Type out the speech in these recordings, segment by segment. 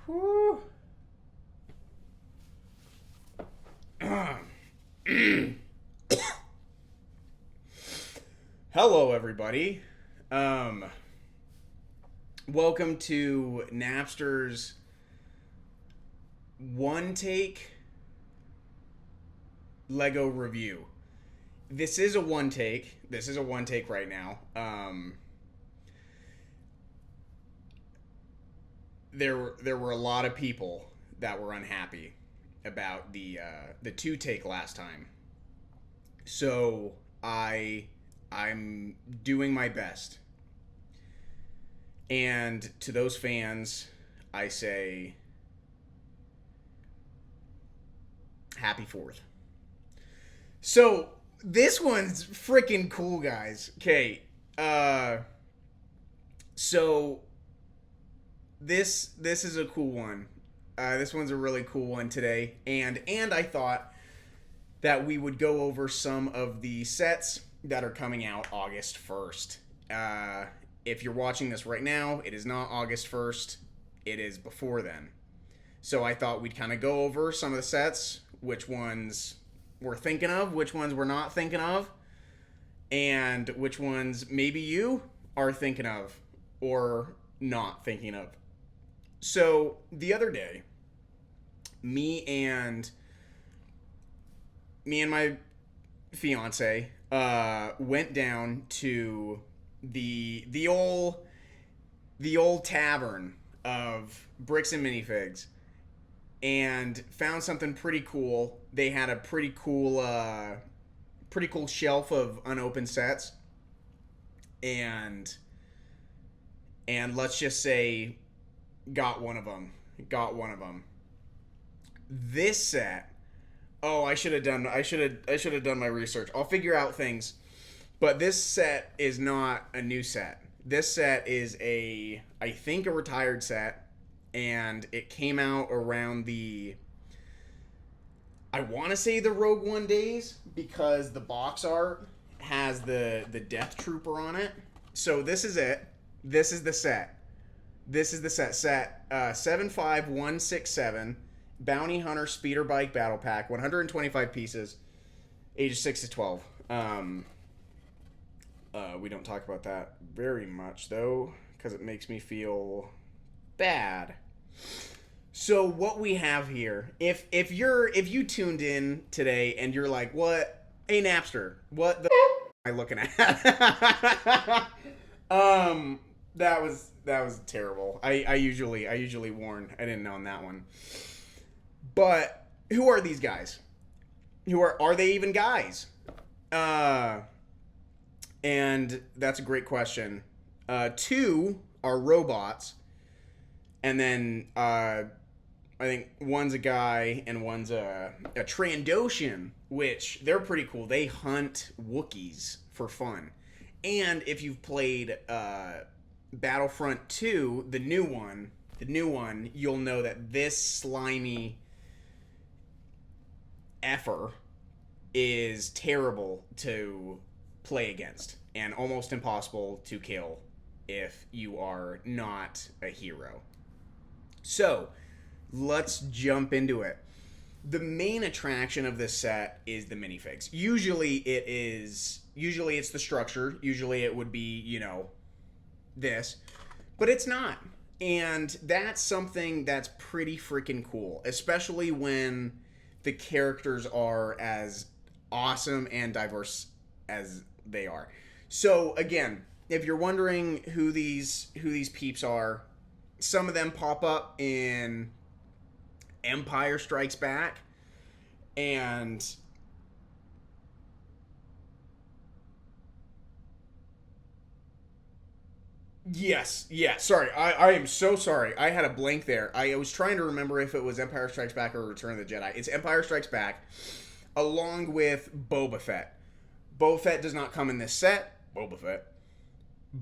Whew. Hello, everybody. Um, Welcome to Napster's one take Lego review. This is a one take. This is a one take right now. There were a lot of people that were unhappy about the two take last time. So I'm doing my best. And to those fans, I say happy 4th. So this one's freaking cool, guys. Okay. So this is a cool one. This one's a really cool one today, and I thought that we would go over some of the sets that are coming out August 1st. If you're watching this right now, it is not August 1st. It is before then. So I thought we'd kind of go over some of the sets, which ones we're thinking of, which ones we're not thinking of, and which ones maybe you are thinking of or not thinking of. So the other day, me and my fiance went down to the old tavern of bricks and minifigs and found something pretty cool. They had a pretty cool shelf of unopened sets, and let's just say got one of them. This set, oh, I should have done my research. I'll figure out things. But this set is not a new set. This set is I think a retired set, and it came out around I want to say the Rogue One days, because the box art has the Death Trooper on it. So this is it. This is the set. Set 75167, Bounty Hunter Speeder Bike Battle Pack, 125 pieces, ages 6 to 12. We don't talk about that very much, though, because it makes me feel bad. So what we have here, if you tuned in today and you're like, what? Hey, Napster, what the am I looking at? That was terrible. I usually warn. I didn't know on that one. But who are these guys? Are they even guys? And that's a great question. 2 are robots, and then I think one's a guy and one's a Trandoshan, which they're pretty cool. They hunt Wookiees for fun. And if you've played Battlefront 2, the new one, you'll know that this slimy effer is terrible to play against and almost impossible to kill if you are not a hero. So let's jump into it. The main attraction of this set is the minifigs. Usually it's the structure. Usually it would be, this, but it's not. And that's something that's pretty freaking cool, especially when the characters are as awesome and diverse as they are. So again, if you're wondering who these peeps are, some of them pop up in Empire Strikes Back, and yes, sorry, I am so sorry. I had a blank there. I was trying to remember if it was Empire Strikes Back or Return of the Jedi. It's Empire Strikes Back, along with Boba Fett. Boba Fett does not come in this set,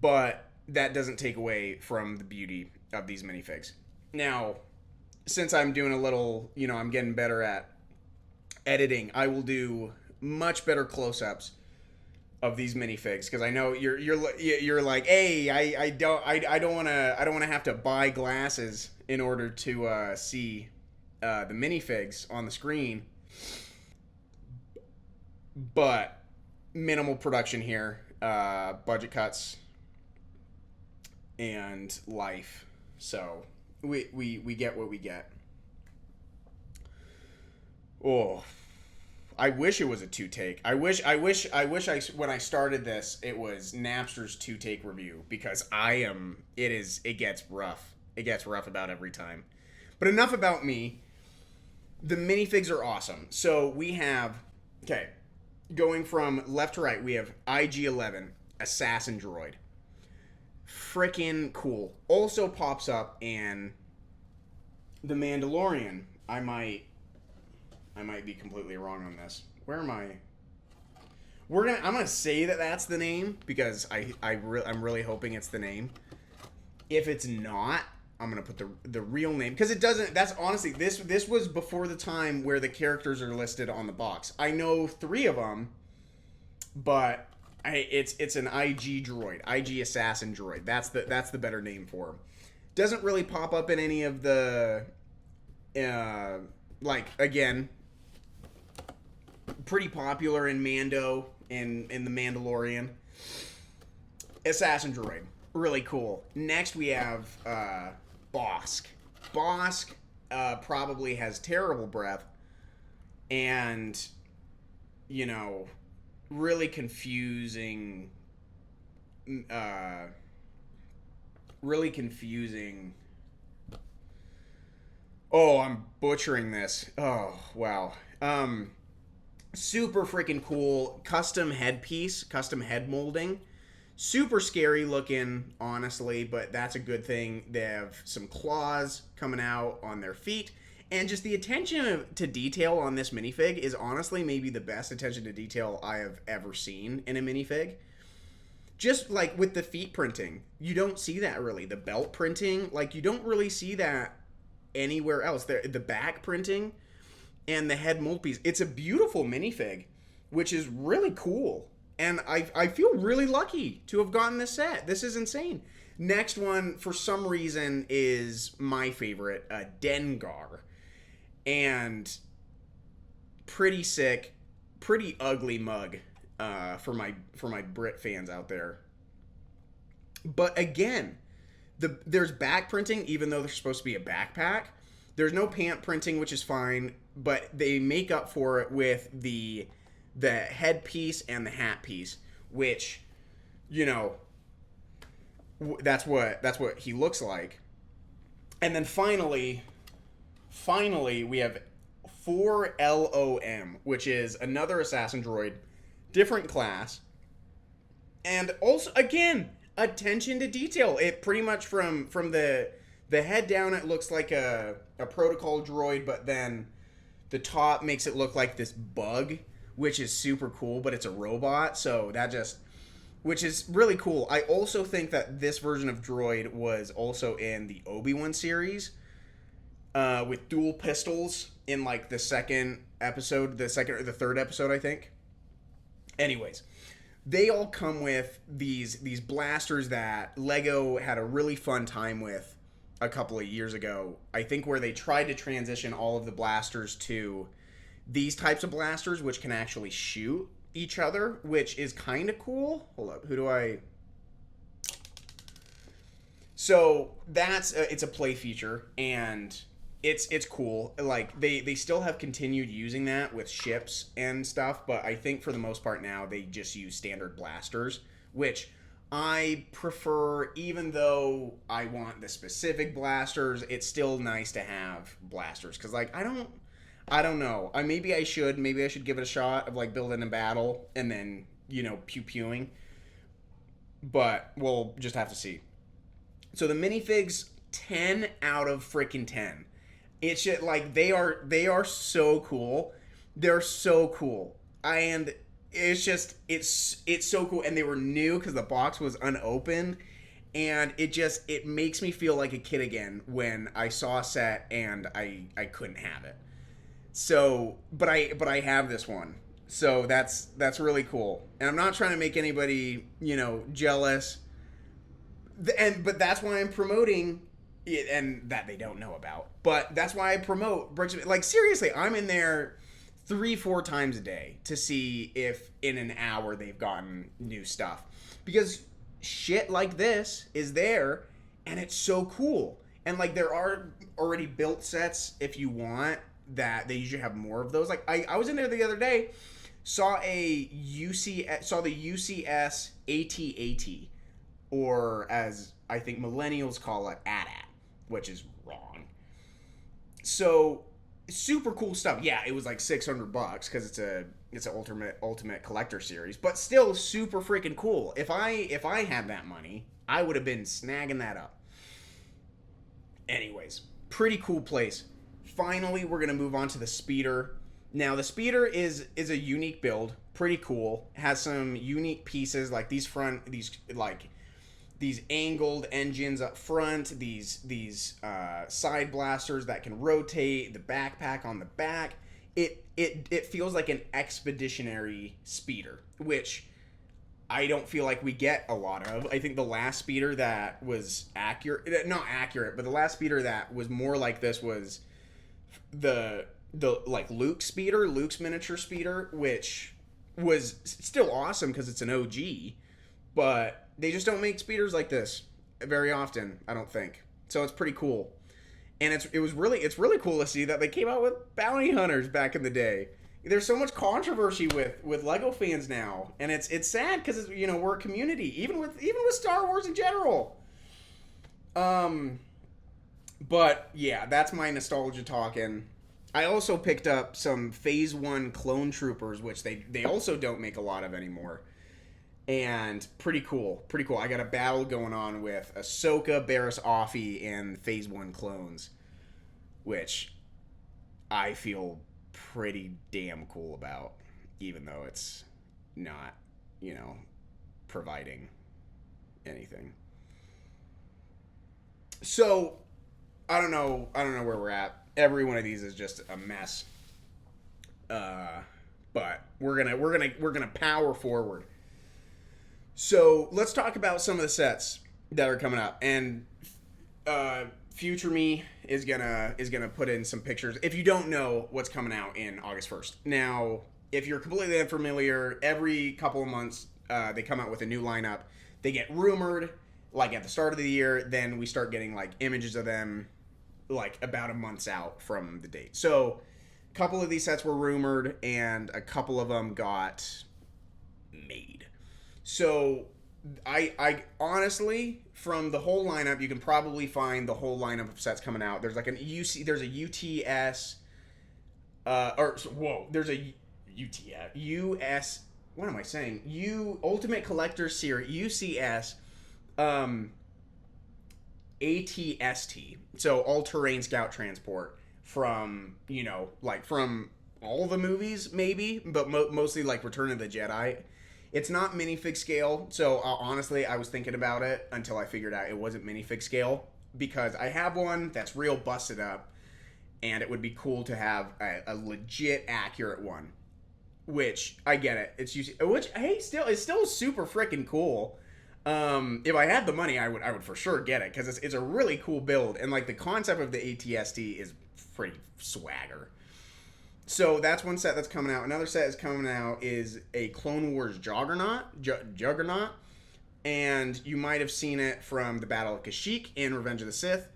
but that doesn't take away from the beauty of these minifigs. Now, since I'm doing a little, I'm getting better at editing, I will do much better close-ups of these minifigs, because I know you're like, hey, I don't want to have to buy glasses in order to see the minifigs on the screen. But minimal production here, budget cuts, and life. So we get what we get. Oh, I wish it was a two take. I wish when I started this it was Napster's two take review, because it gets rough. It gets rough about every time. But enough about me. The minifigs are awesome. So we have, okay, going from left to right, we have IG-11, Assassin Droid. Frickin' cool. Also pops up in The Mandalorian. I might be completely wrong on this. Where am I? I'm gonna say that that's the name, because I'm really hoping it's the name. If it's not, I'm gonna put the real name, because it doesn't. That's honestly, this was before the time where the characters are listed on the box. I know 3 of them, but it's an IG droid, IG assassin droid. That's the better name for him. Doesn't really pop up in any of the like, again, pretty popular in Mando and in The Mandalorian. Assassin droid, really cool. Next we have Bosk. Bosk probably has terrible breath, and really confusing. Oh, I'm butchering this. Oh, wow. Super freaking cool. Custom headpiece, custom head molding. Super scary looking, honestly, but that's a good thing. They have some claws coming out on their feet. And just the attention to detail on this minifig is honestly maybe the best attention to detail I have ever seen in a minifig. Just like with the feet printing, you don't see that really. The belt printing, like, you don't really see that anywhere else. The back printing and the head mold piece. It's a beautiful minifig, which is really cool. And I feel really lucky to have gotten this set. This is insane. Next one, for some reason, is my favorite, Dengar. And pretty sick, pretty ugly mug for my Brit fans out there. But again, there's back printing, even though there's supposed to be a backpack. There's no pant printing, which is fine, but they make up for it with the headpiece and the hat piece, which, that's what he looks like. And then finally we have 4LOM, which is another assassin droid, different class, and also, again, attention to detail. It pretty much from the head down, it looks like a protocol droid, but then the top makes it look like this bug, which is super cool, but it's a robot, so which is really cool. I also think that this version of droid was also in the Obi-Wan series, with dual pistols in like the second episode, the second or the third episode, I think. Anyways, they all come with these blasters that Lego had a really fun time with a couple of years ago. I think where they tried to transition all of the blasters to these types of blasters, which can actually shoot each other, which is kind of cool. Hold up, So that's it's a play feature, and it's cool. Like, they still have continued using that with ships and stuff, but I think for the most part now they just use standard blasters, which I prefer. Even though I want the specific blasters, it's still nice to have blasters, because, like, I don't know. Maybe I should give it a shot of, like, building a battle and then, pew-pewing. But we'll just have to see. So the minifigs, 10 out of freaking 10. It's just, like, they are so cool. They're so cool. And it's just, it's so cool. And they were new because the box was unopened. And it makes me feel like a kid again when I saw a set and I couldn't have it. So, but I have this one. So that's really cool. And I'm not trying to make anybody, jealous. But that's why I'm promoting it, and that they don't know about. But that's why I promote Bricks. Like seriously, I'm in there 3-4 times a day to see if in an hour they've gotten new stuff, because shit like this is there, and it's so cool. And like there are already built sets if you want that. They usually have more of those. Like I was in there the other day, saw the UCS AT-AT, or as I think millennials call it, AT-AT, which is wrong. So super cool stuff. Yeah, it was like $600 because it's an ultimate collector series, but still super freaking cool. If I had that money, I would have been snagging that up. Anyways, pretty cool place. Finally, we're gonna move on to the speeder. Now, the speeder is a unique build, pretty cool. Has some unique pieces like these angled engines up front, these side blasters that can rotate, the backpack on the back. It feels like an expeditionary speeder, which I don't feel like we get a lot of. I think the last speeder that was not accurate, but the last speeder that was more like this was the like Luke's miniature speeder, which was still awesome because it's an OG, but they just don't make speeders like this very often, I don't think. So it's pretty cool. And it's really cool to see that they came out with bounty hunters back in the day. There's so much controversy with Lego fans now, and it's sad because we're a community, even with Star Wars in general. But yeah, that's my nostalgia talking. I also picked up some Phase 1 clone troopers, which they also don't make a lot of anymore. And pretty cool. I got a battle going on with Ahsoka, Barriss Offee, and Phase 1 clones, which I feel pretty damn cool about, even though it's not, providing anything. So, I don't know where we're at. Every one of these is just a mess. But we're gonna power forward. So let's talk about some of the sets that are coming up, and future me is gonna put in some pictures. If you don't know what's coming out in August 1st, now if you're completely unfamiliar, every couple of months they come out with a new lineup. They get rumored like at the start of the year, then we start getting like images of them like about a month's out from the date. So a couple of these sets were rumored, and a couple of them got made. So I honestly, from the whole lineup, you can probably find the whole lineup of sets coming out. There's like there's a UTS, there's a UTS, US, what am I saying? Ultimate Collector Series, UCS, ATST. So all-terrain scout transport from, from all the movies maybe, but mostly like Return of the Jedi. It's not minifig scale, so honestly, I was thinking about it until I figured out it wasn't minifig scale, because I have one that's real busted up, and it would be cool to have a legit accurate one. Which I get it. It's still super freaking cool. If I had the money, I would for sure get it, because it's a really cool build, and like the concept of the ATST is pretty swagger. So that's one set that's coming out. Another set that's coming out is a Clone Wars Juggernaut, and you might have seen it from the Battle of Kashyyyk in Revenge of the Sith.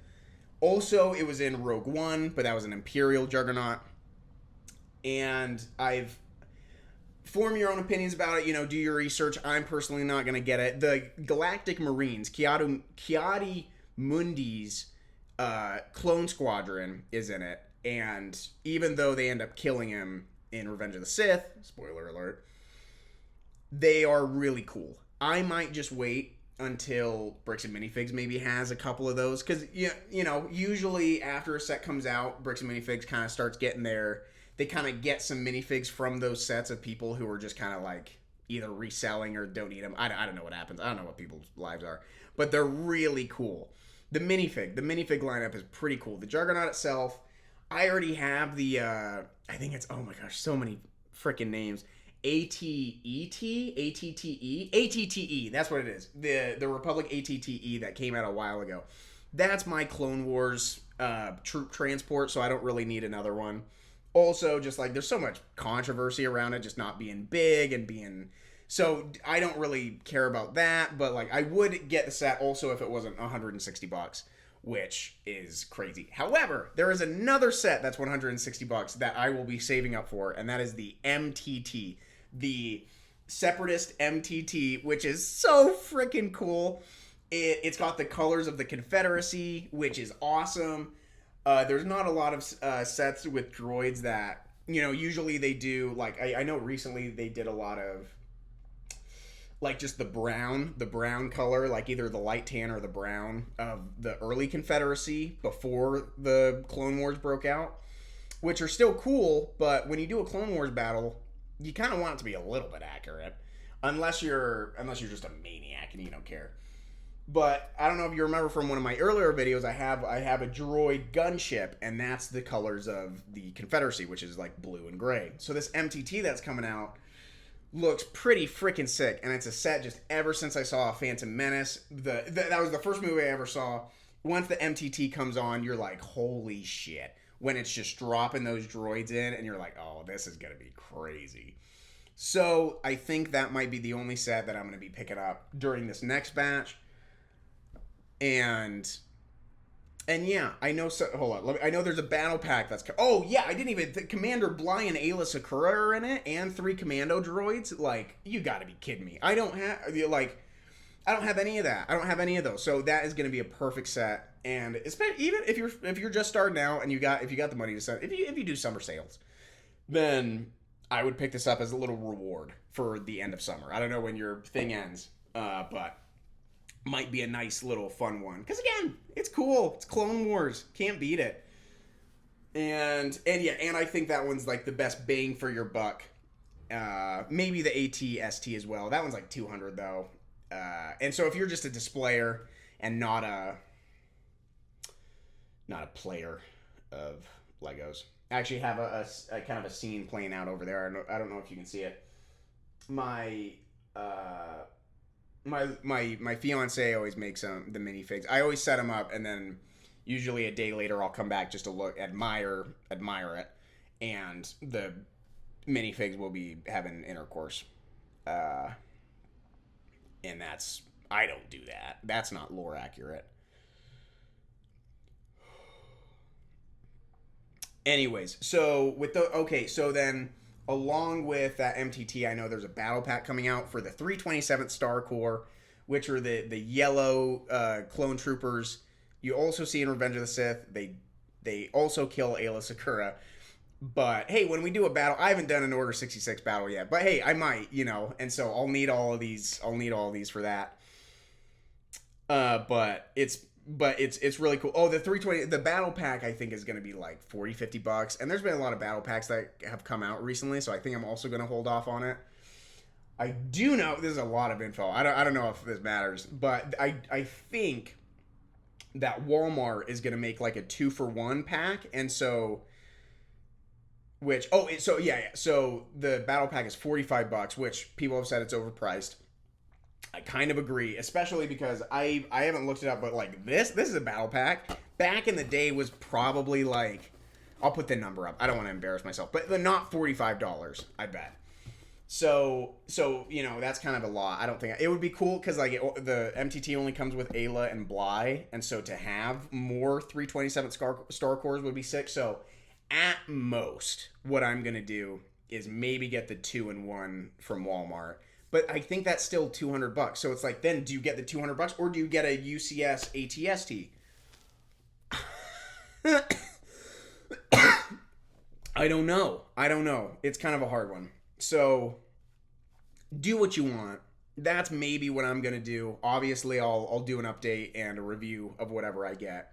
Also, it was in Rogue One, but that was an Imperial Juggernaut. And I've form your own opinions about it. Do your research. I'm personally not going to get it. The Galactic Marines, Kiadi Mundi's clone squadron is in it. And even though they end up killing him in Revenge of the Sith, spoiler alert, they are really cool. I might just wait until Bricks and Minifigs maybe has a couple of those, because usually after a set comes out, Bricks and Minifigs kind of starts getting they kind of get some minifigs from those sets of people who are just kind of like either reselling or don't need them. I don't know what happens. I don't know what people's lives are, but they're really cool. The minifig lineup is pretty cool. The Juggernaut itself, I already have the, I think it's, oh my gosh, so many freaking names. ATTE. That's what it is. The Republic ATTE that came out a while ago. That's my Clone Wars troop transport, so I don't really need another one. Also, just like there's so much controversy around it just not being big and being, so I don't really care about that, but like I would get the set also if it wasn't $160, which is crazy. However, there is another set that's $160 that I will be saving up for, and that is the MTT, the Separatist MTT, which is so freaking cool. It's got the colors of the Confederacy, which is awesome. There's not a lot of sets with droids that, you know, usually they do, like, I know recently they did a lot of, like, just the brown color, like either the light tan or the brown of the early Confederacy before the Clone Wars broke out, which are still cool, but when you do a Clone Wars battle, you kind of want it to be a little bit accurate, unless you're just a maniac and you don't care. But I don't know if you remember from one of my earlier videos, I have a droid gunship, and that's the colors of the Confederacy, which is like blue and gray. So this MTT that's coming out looks pretty freaking sick, and it's a set just ever since I saw Phantom Menace. That was the first movie I ever saw. Once the MTT comes on, you're like, holy shit. When it's just dropping those droids in, and you're like, oh, this is going to be crazy. So I think that might be the only set that I'm going to be picking up during this next batch. And yeah, I know. So hold on, I know there's a battle pack that's. Oh yeah, I didn't even. Commander Bly and Ayla Sakura are in it, and 3 commando droids. Like, you got to be kidding me! I don't have any of that. I don't have any of those. So that is going to be a perfect set. And especially even if you're just starting out and if you got the money to send, if you do summer sales, then I would pick this up as a little reward for the end of summer. I don't know when your thing ends, but. Might be a nice little fun one. Because again, it's cool. It's Clone Wars. Can't beat it. And yeah, and I think that one's like the best bang for your buck. Maybe the AT-ST as well. That one's like $200 though. And so if you're just a displayer and not a player of Legos. I actually have a kind of a scene playing out over there. I don't know if you can see it. My fiance always makes the minifigs. I always set them up, and then usually a day later I'll come back just to admire it, and the minifigs will be having intercourse. And I don't do that. That's not lore accurate. Anyways, so then along with that MTT, I know there's a battle pack coming out for the 327th Star Corps, which are the yellow clone troopers. You also see in Revenge of the Sith, they also kill Ayla Sakura. But hey, when we do a battle, I haven't done an Order 66 battle yet, but hey, I might, and so I'll need all of these for that. But it's really cool. Oh, the 320, the battle pack I think is going to be like $40-$50, and there's been a lot of battle packs that have come out recently, so I think I'm also going to hold off on it. I do know this is a lot of info. I don't know if this matters, but I think that Walmart is going to make like a 2-for-1 pack, and so so the battle pack is $45, which people have said it's overpriced. I kind of agree, especially because I haven't looked it up, but like this is a battle pack. Back in the day was probably like, I'll put the number up. I don't want to embarrass myself, but not $45, I bet. So that's kind of a lot. I don't think it would be cool because like the MTT only comes with Ayla and Bly, and so to have more 327 Star Corps would be sick. So at most, what I'm gonna do is maybe get the 2-in-1 from Walmart. But I think that's still $200. So it's like, then do you get the $200 or do you get a UCS AT-ST? I don't know. It's kind of a hard one. So do what you want. That's maybe what I'm going to do. Obviously, I'll do an update and a review of whatever I get.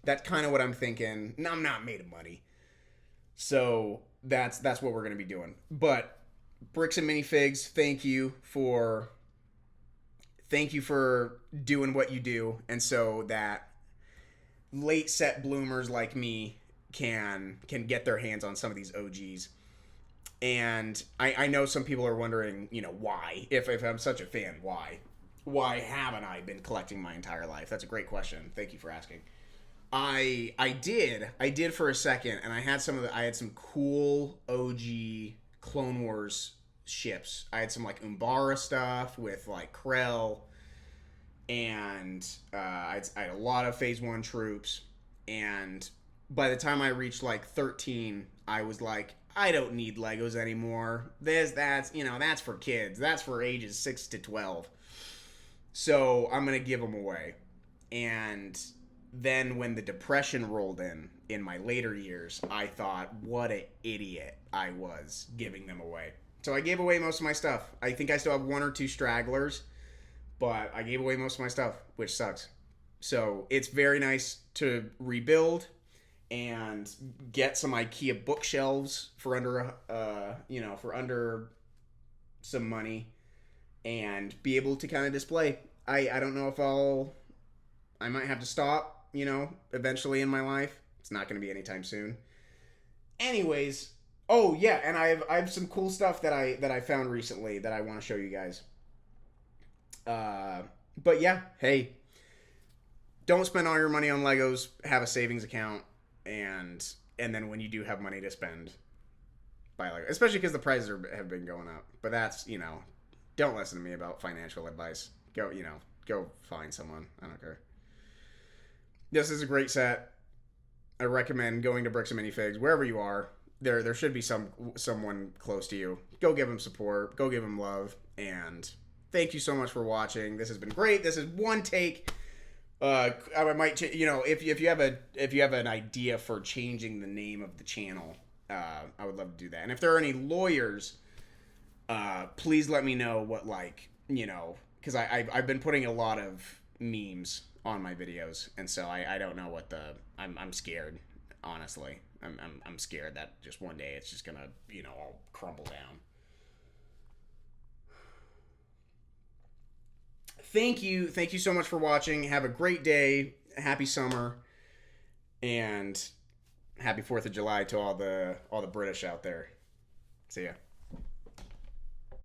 That's kind of what I'm thinking. No, I'm not made of money. So that's what we're going to be doing. But Bricks and Minifigs, thank you for doing what you do, and so that late set bloomers like me can get their hands on some of these OGs. And I know some people are wondering, why? If I'm such a fan, why? Why haven't I been collecting my entire life? That's a great question. Thank you for asking. I did for a second, and I had some cool OG Clone Wars ships. I had some like Umbara stuff with like Krell, and I had a lot of Phase One troops. And by the time I reached like 13, I was like, I don't need Legos anymore. That's for kids. That's for ages 6 to 12. So I'm gonna give them away. And then when the depression rolled in my later years, I thought, what an idiot I was giving them away. So I gave away most of my stuff. I think I still have one or two stragglers, but I gave away most of my stuff, which sucks. So it's very nice to rebuild and get some IKEA bookshelves for under some money, and be able to kind of display. I don't know if I might have to stop, eventually in my life. It's not going to be anytime soon. Anyways, oh yeah, and I have some cool stuff that I found recently that I want to show you guys. But yeah, hey, don't spend all your money on Legos. Have a savings account, and then when you do have money to spend, buy Legos. Especially because the prices have been going up. But that's, don't listen to me about financial advice. Go find someone. I don't care. This is a great set. I recommend going to Bricks and Minifigs wherever you are. There should be someone close to you. Go give them support. Go give them love. And thank you so much for watching. This has been great. This is one take. I might, if you have an idea for changing the name of the channel, I would love to do that. And if there are any lawyers, please let me know what, because I've been putting a lot of memes on my videos, and so I don't know what I'm scared, honestly. I'm scared that just one day it's just gonna all crumble down. Thank you so much for watching. Have a great day, happy summer, and happy 4th of July to all the British out there. See ya.